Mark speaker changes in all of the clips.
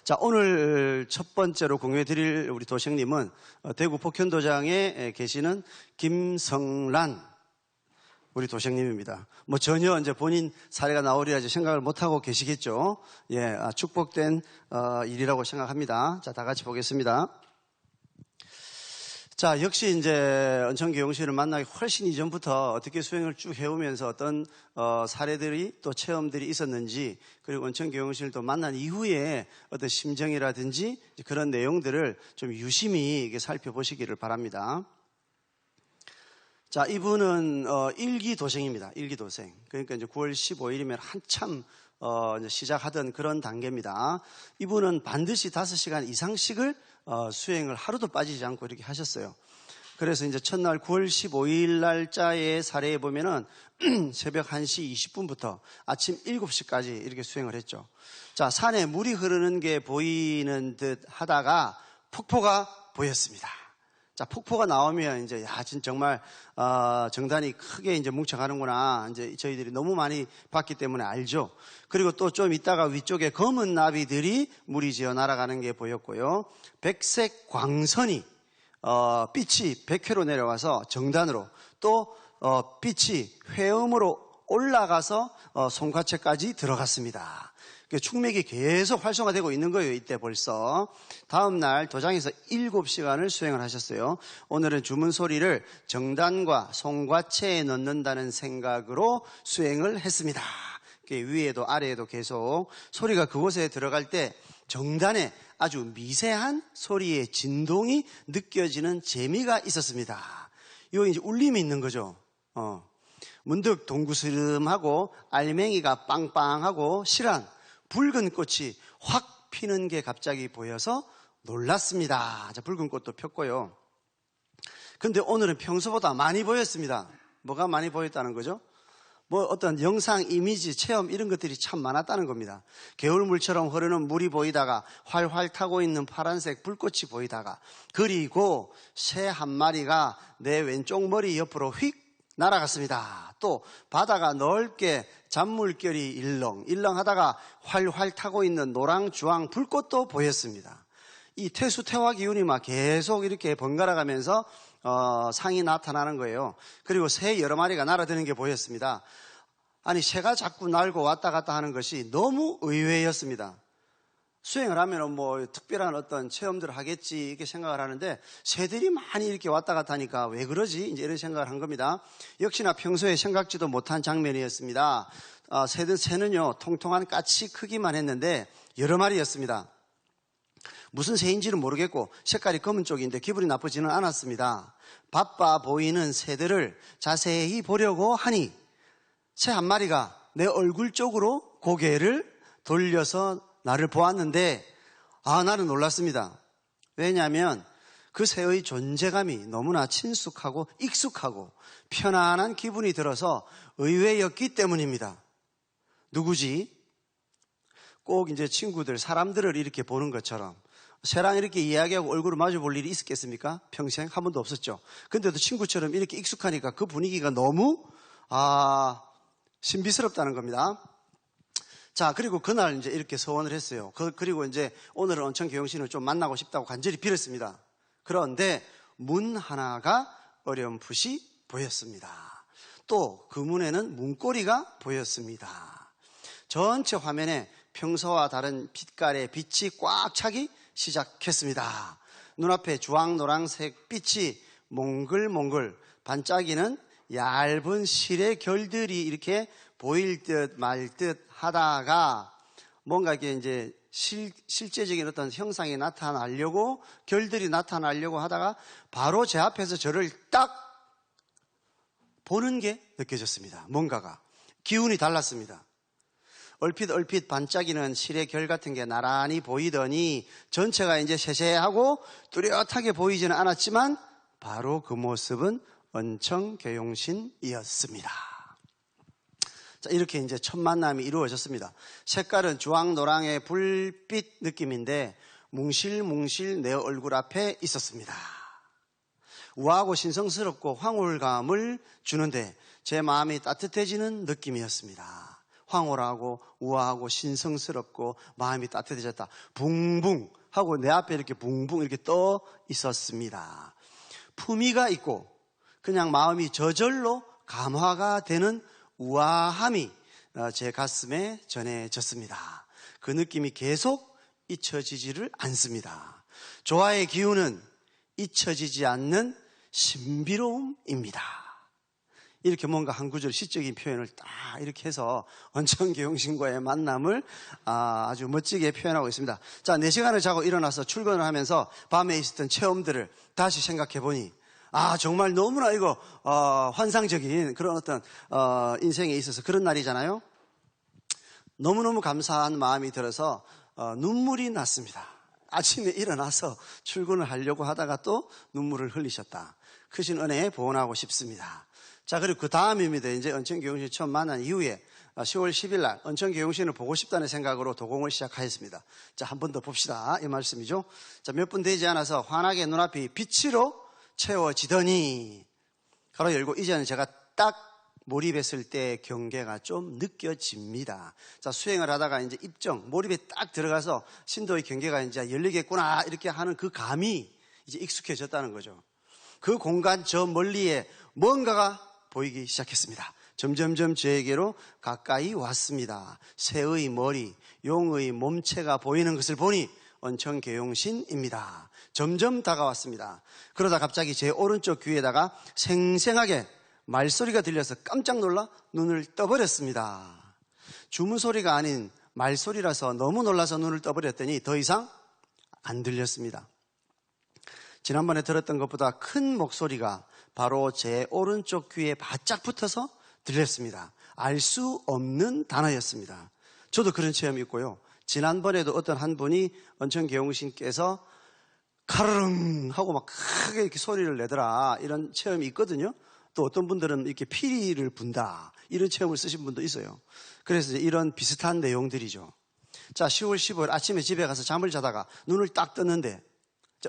Speaker 1: 자, 오늘 첫 번째로 공유해 드릴 우리 도생님은 대구 복현도장에 계시는 김성란 우리 도생님입니다. 뭐 전혀 이제 본인 사례가 나오리라 생각을 못하고 계시겠죠. 예, 축복된 일이라고 생각합니다. 자, 다 같이 보겠습니다. 자, 역시 이제 은천교영실을 만나기 훨씬 이전부터 어떻게 수행을 쭉 해오면서 어떤 사례들이 또 체험들이 있었는지, 그리고 은천교영실도 만난 이후에 어떤 심정이라든지 그런 내용들을 좀 유심히 살펴보시기를 바랍니다. 자, 이분은 일기도생입니다. 일기도생. 그러니까 이제 9월 15일이면 한참 이제 시작하던 그런 단계입니다. 이분은 반드시 5시간 이상씩을 수행을 하루도 빠지지 않고 이렇게 하셨어요. 그래서 이제 첫날 9월 15일 날짜의 사례에 보면은 새벽 1시 20분부터 아침 7시까지 이렇게 수행을 했죠. 자, 산에 물이 흐르는 게 보이는 듯 하다가 폭포가 보였습니다. 자, 폭포가 나오면 이제 진짜 정말 정단이 크게 이제 뭉쳐가는구나. 이제 저희들이 너무 많이 봤기 때문에 알죠. 그리고 또 좀 있다가 위쪽에 검은 나비들이 물이 지어 날아가는 게 보였고요. 백색 광선이 빛이 백회로 내려와서 정단으로, 또 빛이 회음으로 올라가서 손과체까지 들어갔습니다. 충맥이 계속 활성화되고 있는 거예요. 이때 벌써. 다음 날 도장에서 7시간을 수행을 하셨어요. 오늘은 주문 소리를 정단과 손과체에 넣는다는 생각으로 수행을 했습니다. 위에도 아래에도 계속 소리가 그곳에 들어갈 때 정단에 아주 미세한 소리의 진동이 느껴지는 재미가 있었습니다. 이거 이제 울림이 있는 거죠. 문득 동구스름하고 알맹이가 빵빵하고 실한 붉은 꽃이 확 피는 게 갑자기 보여서 놀랐습니다. 자, 붉은 꽃도 폈고요. 근데 오늘은 평소보다 많이 보였습니다. 뭐가 많이 보였다는 거죠? 뭐 어떤 영상, 이미지, 체험 이런 것들이 참 많았다는 겁니다. 개울물처럼 흐르는 물이 보이다가 활활 타고 있는 파란색 불꽃이 보이다가, 그리고 새 한 마리가 내 왼쪽 머리 옆으로 휙 날아갔습니다. 또 바다가 넓게 잔물결이 일렁일렁하다가 활활 타고 있는 노랑 주황 불꽃도 보였습니다. 이 태수태화 기운이 막 계속 이렇게 번갈아 가면서 상이 나타나는 거예요. 그리고 새 여러 마리가 날아드는 게 보였습니다. 아니, 새가 자꾸 날고 왔다 갔다 하는 것이 너무 의외였습니다. 수행을 하면 뭐 특별한 어떤 체험들을 하겠지 이렇게 생각을 하는데, 새들이 많이 이렇게 왔다 갔다 하니까 왜 그러지? 이제 이런 생각을 한 겁니다. 역시나 평소에 생각지도 못한 장면이었습니다. 새는요, 통통한 까치 크기만 했는데 여러 마리였습니다. 무슨 새인지는 모르겠고 색깔이 검은 쪽인데 기분이 나쁘지는 않았습니다. 바빠 보이는 새들을 자세히 보려고 하니 새 한 마리가 내 얼굴 쪽으로 고개를 돌려서 나를 보았는데, 나는 놀랐습니다. 왜냐하면 그 새의 존재감이 너무나 친숙하고 익숙하고 편안한 기분이 들어서 의외였기 때문입니다. 누구지? 꼭 이제 친구들, 사람들을 이렇게 보는 것처럼 새랑 이렇게 이야기하고 얼굴을 마주 볼 일이 있었겠습니까? 평생 한 번도 없었죠. 근데도 친구처럼 이렇게 익숙하니까 그 분위기가 너무 신비스럽다는 겁니다. 자, 그리고 그날 이제 이렇게 서원을 했어요. 그리고 이제 오늘은 은천교영신을 좀 만나고 싶다고 간절히 빌었습니다. 그런데 문 하나가 어렴풋이 보였습니다. 또 그 문에는 문고리가 보였습니다. 전체 화면에 평소와 다른 빛깔의 빛이 꽉 차기 시작했습니다. 눈앞에 주황 노란색 빛이 몽글몽글 반짝이는 얇은 실의 결들이 이렇게 보일 듯 말 듯 하다가, 뭔가 이게 이제 실제적인 어떤 형상이 나타나려고, 결들이 나타나려고 하다가 바로 제 앞에서 저를 딱 보는 게 느껴졌습니다. 뭔가가 기운이 달랐습니다. 얼핏 반짝이는 실의 결 같은 게 나란히 보이더니 전체가 이제 세세하고 뚜렷하게 보이지는 않았지만 바로 그 모습은 은천교영신이었습니다. 자, 이렇게 이제 첫 만남이 이루어졌습니다. 색깔은 주황 노랑의 불빛 느낌인데 뭉실뭉실 내 얼굴 앞에 있었습니다. 우아하고 신성스럽고 황홀감을 주는데 제 마음이 따뜻해지는 느낌이었습니다. 황홀하고 우아하고 신성스럽고 마음이 따뜻해졌다. 붕붕 하고 내 앞에 이렇게 붕붕 이렇게 떠 있었습니다. 품위가 있고 그냥 마음이 저절로 감화가 되는 우아함이 제 가슴에 전해졌습니다. 그 느낌이 계속 잊혀지지를 않습니다. 조화의 기운은 잊혀지지 않는 신비로움입니다. 이렇게 뭔가 한 구절 시적인 표현을 딱 이렇게 해서 언천계용신과의 만남을 아주 멋지게 표현하고 있습니다. 자, 4시간을 자고 일어나서 출근을 하면서 밤에 있었던 체험들을 다시 생각해 보니 정말 너무나 이거 환상적인 그런 어떤 인생에 있어서 그런 날이잖아요. 너무너무 감사한 마음이 들어서 눈물이 났습니다. 아침에 일어나서 출근을 하려고 하다가 또 눈물을 흘리셨다. 크신 은혜에 보온하고 싶습니다. 자, 그리고 그 다음입니다. 이제 언천교용신 처음 만난 이후에 10월 10일 날 언천교용신을 보고 싶다는 생각으로 도공을 시작하였습니다. 자, 한 번 더 봅시다. 이 말씀이죠. 자, 몇 분 되지 않아서 환하게 눈앞이 빛으로 채워지더니 가로 열고 이제는 제가 딱 몰입했을 때 경계가 좀 느껴집니다. 자, 수행을 하다가 이제 입정, 몰입에 딱 들어가서 신도의 경계가 이제 열리겠구나 이렇게 하는 그 감이 이제 익숙해졌다는 거죠. 그 공간 저 멀리에 뭔가가 보이기 시작했습니다. 점점점 저에게로 가까이 왔습니다. 새의 머리, 용의 몸체가 보이는 것을 보니 언천계용신입니다. 점점 다가왔습니다. 그러다 갑자기 제 오른쪽 귀에다가 생생하게 말소리가 들려서 깜짝 놀라 눈을 떠버렸습니다. 주문소리가 아닌 말소리라서 너무 놀라서 눈을 떠버렸더니 더 이상 안 들렸습니다. 지난번에 들었던 것보다 큰 목소리가 바로 제 오른쪽 귀에 바짝 붙어서 들렸습니다. 알 수 없는 단어였습니다. 저도 그런 체험이 있고요. 지난번에도 어떤 한 분이 언천계용신께서 카르릉 하고 막 크게 이렇게 소리를 내더라 이런 체험이 있거든요. 또 어떤 분들은 이렇게 피리를 분다 이런 체험을 쓰신 분도 있어요. 그래서 이제 이런 비슷한 내용들이죠. 자, 10월 15일 아침에 집에 가서 잠을 자다가 눈을 딱 떴는데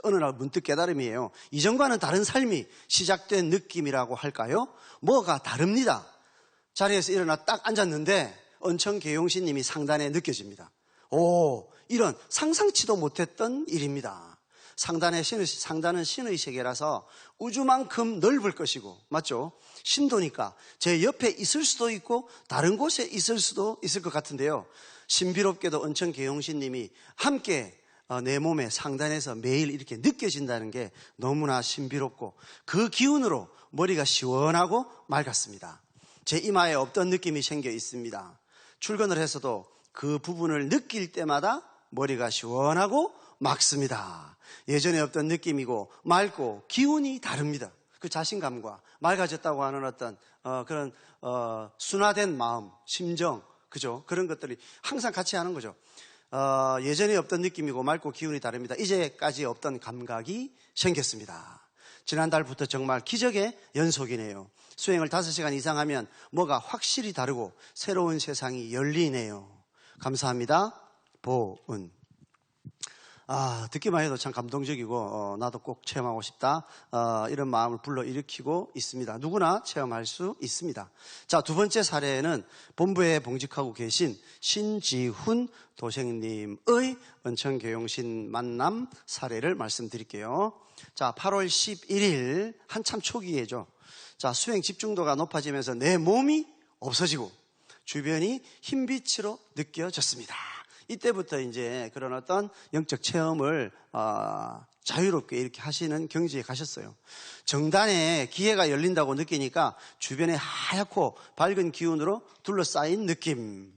Speaker 1: 어느 날 문득 깨달음이에요. 이전과는 다른 삶이 시작된 느낌이라고 할까요? 뭐가 다릅니다. 자리에서 일어나 딱 앉았는데 언천계용신님이 상단에 느껴집니다. 이런 상상치도 못했던 일입니다. 상단은 신의 세계라서 우주만큼 넓을 것이고, 맞죠? 신도니까 제 옆에 있을 수도 있고 다른 곳에 있을 수도 있을 것 같은데요. 신비롭게도 언천계용신님이 함께 내 몸에 상단에서 매일 이렇게 느껴진다는 게 너무나 신비롭고 그 기운으로 머리가 시원하고 맑았습니다. 제 이마에 없던 느낌이 생겨 있습니다. 출근을 해서도 그 부분을 느낄 때마다 머리가 시원하고 맑습니다. 예전에 없던 느낌이고 맑고 기운이 다릅니다. 그 자신감과 맑아졌다고 하는 어떤 그런 순화된 마음, 심정, 그죠? 그런 것들이 항상 같이 하는 거죠. 예전에 없던 느낌이고 맑고 기운이 다릅니다. 이제까지 없던 감각이 생겼습니다. 지난달부터 정말 기적의 연속이네요. 수행을 5시간 이상 하면 뭐가 확실히 다르고 새로운 세상이 열리네요. 감사합니다. 보은. 듣기만 해도 참 감동적이고 나도 꼭 체험하고 싶다 이런 마음을 불러일으키고 있습니다. 누구나 체험할 수 있습니다. 자, 두 번째 사례는 본부에 봉직하고 계신 신지훈 도생님의 언천계용신 만남 사례를 말씀드릴게요. 자, 8월 11일 한참 초기에죠. 자, 수행 집중도가 높아지면서 내 몸이 없어지고 주변이 흰빛으로 느껴졌습니다. 이때부터 이제 그런 어떤 영적 체험을 자유롭게 이렇게 하시는 경지에 가셨어요. 정단에 기회가 열린다고 느끼니까 주변에 하얗고 밝은 기운으로 둘러싸인 느낌.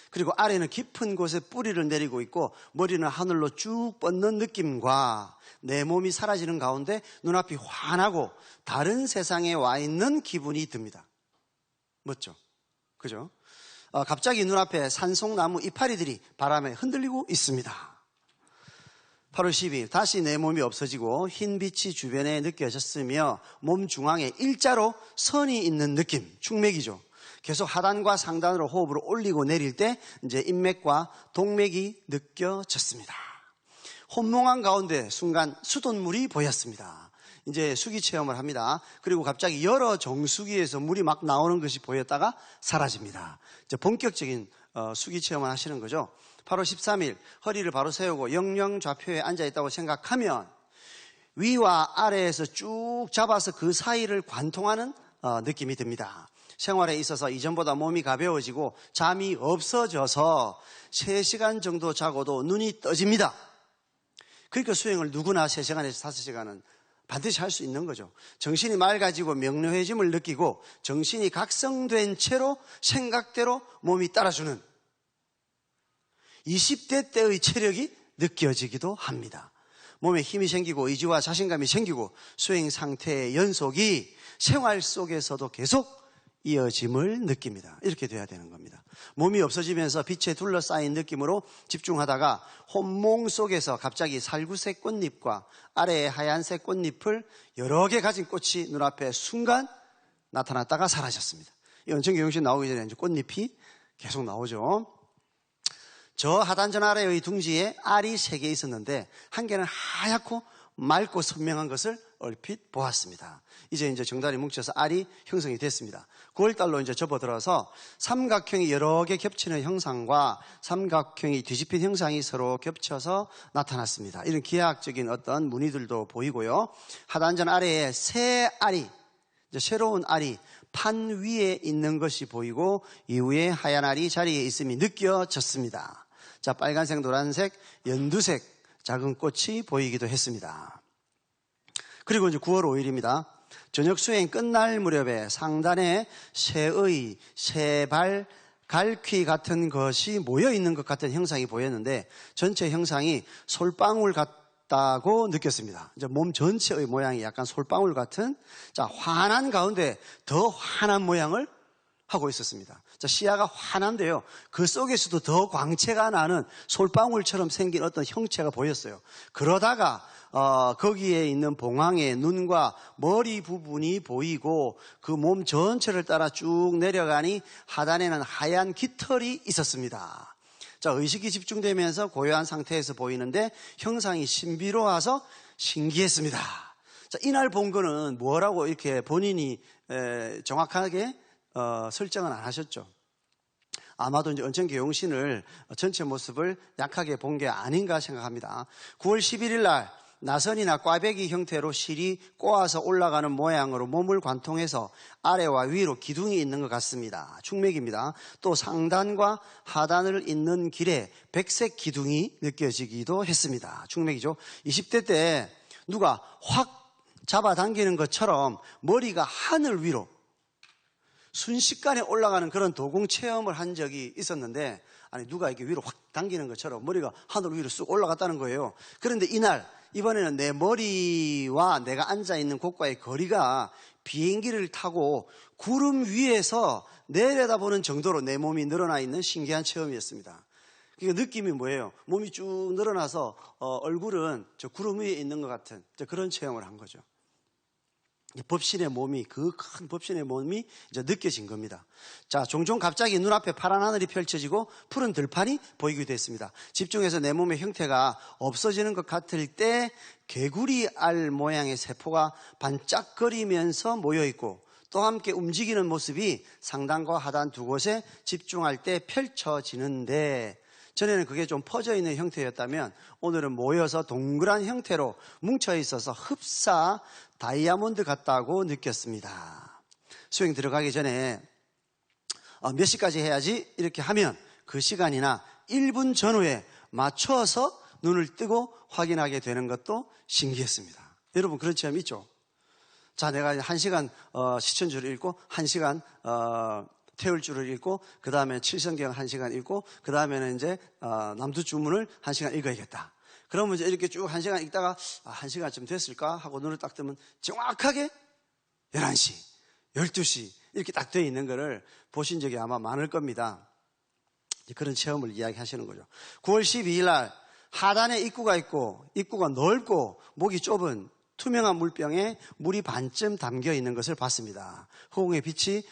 Speaker 1: 그리고 아래는 깊은 곳에 뿌리를 내리고 있고 머리는 하늘로 쭉 뻗는 느낌과 내 몸이 사라지는 가운데 눈앞이 환하고 다른 세상에 와 있는 기분이 듭니다. 멋져. 그죠? 갑자기 눈앞에 산송나무 이파리들이 바람에 흔들리고 있습니다. 8월 12일 다시 내 몸이 없어지고 흰빛이 주변에 느껴졌으며 몸 중앙에 일자로 선이 있는 느낌, 충맥이죠. 계속 하단과 상단으로 호흡을 올리고 내릴 때 이제 인맥과 동맥이 느껴졌습니다. 혼몽한 가운데 순간 수돗물이 보였습니다. 이제 수기 체험을 합니다. 그리고 갑자기 여러 정수기에서 물이 막 나오는 것이 보였다가 사라집니다. 이제 본격적인 수기 체험을 하시는 거죠. 8월 13일 허리를 바로 세우고 영영 좌표에 앉아 있다고 생각하면 위와 아래에서 쭉 잡아서 그 사이를 관통하는 느낌이 듭니다. 생활에 있어서 이전보다 몸이 가벼워지고 잠이 없어져서 3시간 정도 자고도 눈이 떠집니다. 그러니까 수행을 누구나 3시간에서 5시간은 반드시 할 수 있는 거죠. 정신이 맑아지고 명료해짐을 느끼고 정신이 각성된 채로 생각대로 몸이 따라주는 20대 때의 체력이 느껴지기도 합니다. 몸에 힘이 생기고 의지와 자신감이 생기고 수행 상태의 연속이 생활 속에서도 계속 이어짐을 느낍니다. 이렇게 돼야 되는 겁니다. 몸이 없어지면서 빛에 둘러싸인 느낌으로 집중하다가 혼몽 속에서 갑자기 살구색 꽃잎과 아래의 하얀색 꽃잎을 여러 개 가진 꽃이 눈앞에 순간 나타났다가 사라졌습니다. 이 언천경영신 나오기 전에 이제 꽃잎이 계속 나오죠. 저 하단전 아래의 둥지에 알이 3개 있었는데 한 개는 하얗고 맑고 선명한 것을 얼핏 보았습니다. 이제 정단이 뭉쳐서 알이 형성이 됐습니다. 9월달로 이제 접어들어서 삼각형이 여러 개 겹치는 형상과 삼각형이 뒤집힌 형상이 서로 겹쳐서 나타났습니다. 이런 기하학적인 어떤 무늬들도 보이고요. 하단전 아래에 새 알이, 이제 새로운 알이 판 위에 있는 것이 보이고 이후에 하얀 알이 자리에 있음이 느껴졌습니다. 자, 빨간색, 노란색, 연두색 작은 꽃이 보이기도 했습니다. 그리고 이제 9월 5일입니다. 저녁 수행 끝날 무렵에 상단에 새의 세발 갈퀴 같은 것이 모여있는 것 같은 형상이 보였는데 전체 형상이 솔방울 같다고 느꼈습니다. 이제 몸 전체의 모양이 약간 솔방울 같은 환한 가운데 더 환한 모양을 하고 있었습니다. 시야가 환한데요. 그 속에서도 더 광채가 나는 솔방울처럼 생긴 어떤 형체가 보였어요. 그러다가 거기에 있는 봉황의 눈과 머리 부분이 보이고 그 몸 전체를 따라 쭉 내려가니 하단에는 하얀 깃털이 있었습니다. 의식이 집중되면서 고요한 상태에서 보이는데 형상이 신비로워서 신기했습니다. 이날 본 거는 뭐라고 이렇게 본인이 정확하게 설정은 안 하셨죠. 아마도 이제 언천계용신을 전체 모습을 약하게 본 게 아닌가 생각합니다. 9월 11일 날 나선이나 꽈배기 형태로 실이 꼬아서 올라가는 모양으로 몸을 관통해서 아래와 위로 기둥이 있는 것 같습니다. 충맥입니다. 또 상단과 하단을 잇는 길에 백색 기둥이 느껴지기도 했습니다. 충맥이죠. 20대 때 누가 확 잡아당기는 것처럼 머리가 하늘 위로 순식간에 올라가는 그런 도공 체험을 한 적이 있었는데, 아니 누가 이렇게 위로 확 당기는 것처럼 머리가 하늘 위로 쑥 올라갔다는 거예요. 그런데 이번에는 내 머리와 내가 앉아있는 곳과의 거리가 비행기를 타고 구름 위에서 내려다보는 정도로 내 몸이 늘어나 있는 신기한 체험이었습니다. 그러니까 느낌이 뭐예요? 몸이 쭉 늘어나서 얼굴은 저 구름 위에 있는 것 같은 그런 체험을 한 거죠. 법신의 몸이, 그 큰 법신의 몸이 이제 느껴진 겁니다. 자, 종종 갑자기 눈앞에 파란 하늘이 펼쳐지고 푸른 들판이 보이기도 했습니다. 집중해서 내 몸의 형태가 없어지는 것 같을 때 개구리 알 모양의 세포가 반짝거리면서 모여있고 또 함께 움직이는 모습이 상단과 하단 두 곳에 집중할 때 펼쳐지는데, 전에는 그게 좀 퍼져 있는 형태였다면 오늘은 모여서 동그란 형태로 뭉쳐 있어서 흡사 다이아몬드 같다고 느꼈습니다. 수행 들어가기 전에 몇 시까지 해야지 이렇게 하면 그 시간이나 1분 전후에 맞춰서 눈을 뜨고 확인하게 되는 것도 신기했습니다. 여러분 그런 체험 있죠? 자, 내가 1시간 시천주를 읽고 1시간 태울 줄을 읽고 그 다음에 칠성경 1시간 읽고 그 다음에는 이제 남두주문을 1시간 읽어야겠다. 그러면 이제 이렇게 쭉 1시간 읽다가 1시간쯤 됐을까 하고 눈을 딱 뜨면 정확하게 11시, 12시 이렇게 딱 되어 있는 거를 보신 적이 아마 많을 겁니다. 그런 체험을 이야기하시는 거죠. 9월 12일 날 하단에 입구가 있고 입구가 넓고 목이 좁은 투명한 물병에 물이 반쯤 담겨 있는 것을 봤습니다. 허공의 빛이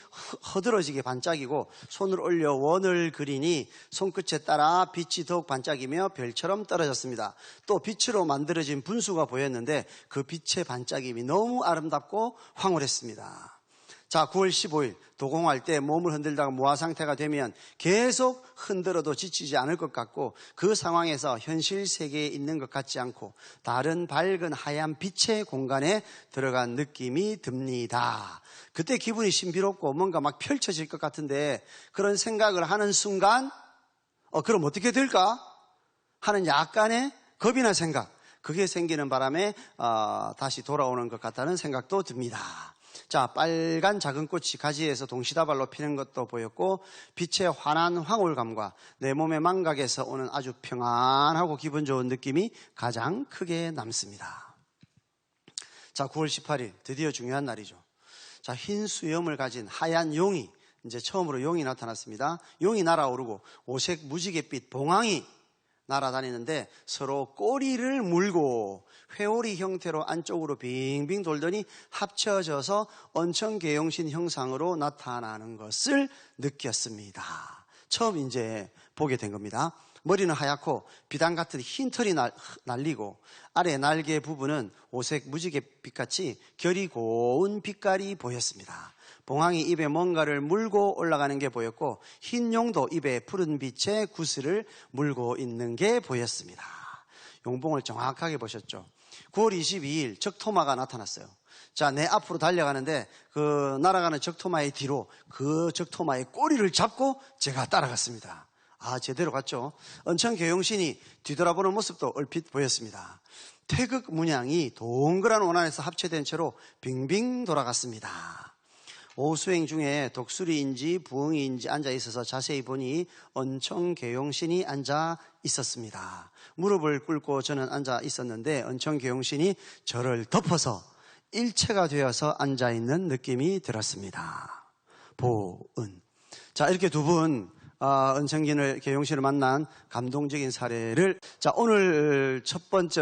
Speaker 1: 허드러지게 반짝이고 손을 올려 원을 그리니 손끝에 따라 빛이 더욱 반짝이며 별처럼 떨어졌습니다. 또 빛으로 만들어진 분수가 보였는데 그 빛의 반짝임이 너무 아름답고 황홀했습니다. 자, 9월 15일 도공할 때 몸을 흔들다가 무아 상태가 되면 계속 흔들어도 지치지 않을 것 같고 그 상황에서 현실 세계에 있는 것 같지 않고 다른 밝은 하얀 빛의 공간에 들어간 느낌이 듭니다. 그때 기분이 신비롭고 뭔가 막 펼쳐질 것 같은데 그런 생각을 하는 순간 그럼 어떻게 될까? 하는 약간의 겁이 난 생각, 그게 생기는 바람에 다시 돌아오는 것 같다는 생각도 듭니다. 자, 빨간 작은 꽃이 가지에서 동시다발로 피는 것도 보였고 빛의 환한 황홀감과 내 몸의 망각에서 오는 아주 평안하고 기분 좋은 느낌이 가장 크게 남습니다. 자, 9월 18일 드디어 중요한 날이죠. 자, 흰 수염을 가진 하얀 용이, 이제 처음으로 용이 나타났습니다. 용이 날아오르고 오색 무지갯빛 봉황이 날아다니는데 서로 꼬리를 물고 회오리 형태로 안쪽으로 빙빙 돌더니 합쳐져서 언천계용신 형상으로 나타나는 것을 느꼈습니다. 처음 이제 보게 된 겁니다. 머리는 하얗고 비단 같은 흰 털이 날리고 아래 날개 부분은 오색 무지갯빛같이 결이 고운 빛깔이 보였습니다. 봉황이 입에 뭔가를 물고 올라가는 게 보였고 흰 용도 입에 푸른 빛의 구슬을 물고 있는 게 보였습니다. 용봉을 정확하게 보셨죠? 9월 22일 적토마가 나타났어요. 자, 내 앞으로 달려가는데 그 날아가는 적토마의 뒤로 그 적토마의 꼬리를 잡고 제가 따라갔습니다. 제대로 갔죠. 언천계용신이 뒤돌아보는 모습도 얼핏 보였습니다. 태극 문양이 동그란 원안에서 합체된 채로 빙빙 돌아갔습니다. 오후 수행 중에 독수리인지 부엉이인지 앉아 있어서 자세히 보니 언천계용신이 앉아 있었습니다. 무릎을 꿇고 저는 앉아 있었는데 언천계용신이 저를 덮어서 일체가 되어서 앉아 있는 느낌이 들었습니다. 보은. 자, 이렇게 두 분 언천계용신을 만난 감동적인 사례를, 자, 오늘 첫 번째로